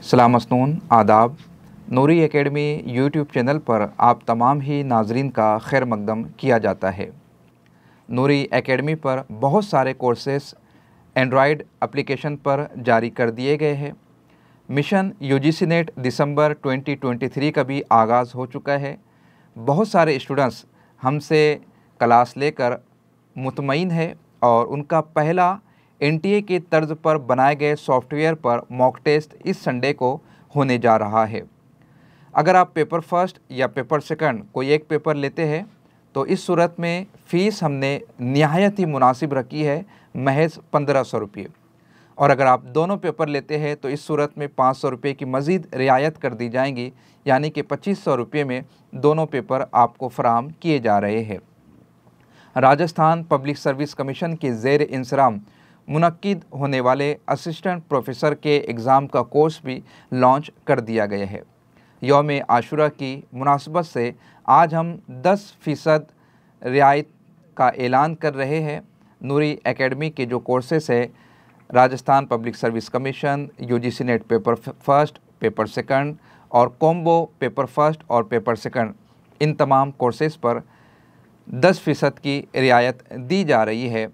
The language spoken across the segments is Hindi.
सलाम मसनून आदाब। नूरी एकेडमी यूट्यूब चैनल पर आप तमाम ही नाजरीन का खैर मकदम किया जाता है। नूरी एकेडमी पर बहुत सारे कोर्सेस एंड्रॉयड एप्लीकेशन पर जारी कर दिए गए हैं। मिशन यूजीसी नेट दिसंबर 2023 का भी आगाज़ हो चुका है। बहुत सारे स्टूडेंट्स हमसे क्लास लेकर मुतमईन है और उनका पहला एनटीए की तर्ज पर बनाए गए सॉफ्टवेयर पर मॉक टेस्ट इस संडे को होने जा रहा है। अगर आप पेपर फर्स्ट या पेपर सेकंड कोई एक पेपर लेते हैं तो इस सूरत में फ़ीस हमने निहायत ही मुनासिब रखी है, महज 1500 रुपये। और अगर आप दोनों पेपर लेते हैं तो इस सूरत में 500 रुपये की मज़ीद रियायत कर दी जाएंगी, यानी कि 2500 रुपये में दोनों पेपर आपको फराहम किए जा रहे हैं। राजस्थान पब्लिक सर्विस कमीशन के ज़ेर इंसराम मुनक्किद होने वाले असिस्टेंट प्रोफेसर के एग्ज़ाम का कोर्स भी लॉन्च कर दिया गया है। यौम आशुरा की मुनासबत से आज हम 10% रियायत का ऐलान कर रहे हैं। नूरी एकेडमी के जो कोर्सेस है, Rajasthan public service commission, UGC net paper first, paper second और कॉम्बो पेपर फर्स्ट और पेपर सेकंड, इन तमाम कोर्सेस पर 10% की रियायत दी जा रही है।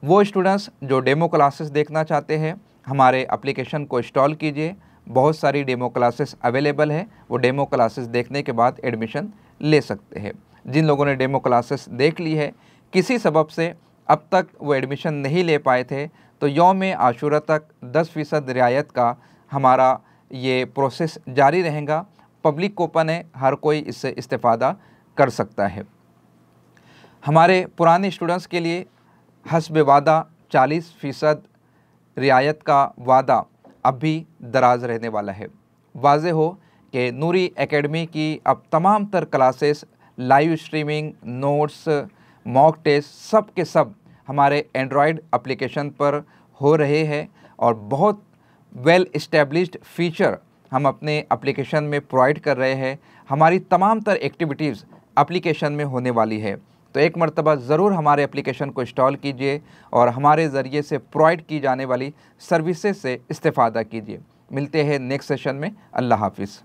वो स्टूडेंट्स जो डेमो क्लासेस देखना चाहते हैं, हमारे एप्लीकेशन को इंस्टॉल कीजिए। बहुत सारी डेमो क्लासेस अवेलेबल है, वो डेमो क्लासेस देखने के बाद एडमिशन ले सकते हैं। जिन लोगों ने डेमो क्लासेस देख ली है, किसी सबब से अब तक वो एडमिशन नहीं ले पाए थे, तो यौम आशूरा तक 10% रियायत का हमारा ये प्रोसेस जारी रहेगा। पब्लिक कूपन है, हर कोई इससे इस्तेफ़ादा कर सकता है। हमारे पुराने स्टूडेंट्स के लिए हस्ब वादा 40% रियायत का वादा अब भी दराज रहने वाला है। वाज़े हो कि नूरी एकेडमी की अब तमाम तर classes, live streaming, notes, mock test सब के सब हमारे एंड्रॉयड एप्लीकेशन पर हो रहे हैं और बहुत वेल इस्टेब्लिश्ड फ़ीचर हम अपने एप्लीकेशन में प्रोवाइड कर रहे हैं। हमारी तमाम तर एक्टिविटीज़ एप्लीकेशन में होने वाली है, तो एक मरतबा ज़रूर हमारे एप्लीकेशन को इंस्टॉल कीजिए और हमारे ज़रिए से प्रोवाइड की जाने वाली सर्विसेज से इस्तेफ़ादा कीजिए। मिलते हैं नेक्स्ट सेशन में। अल्लाह हाफ़िज़।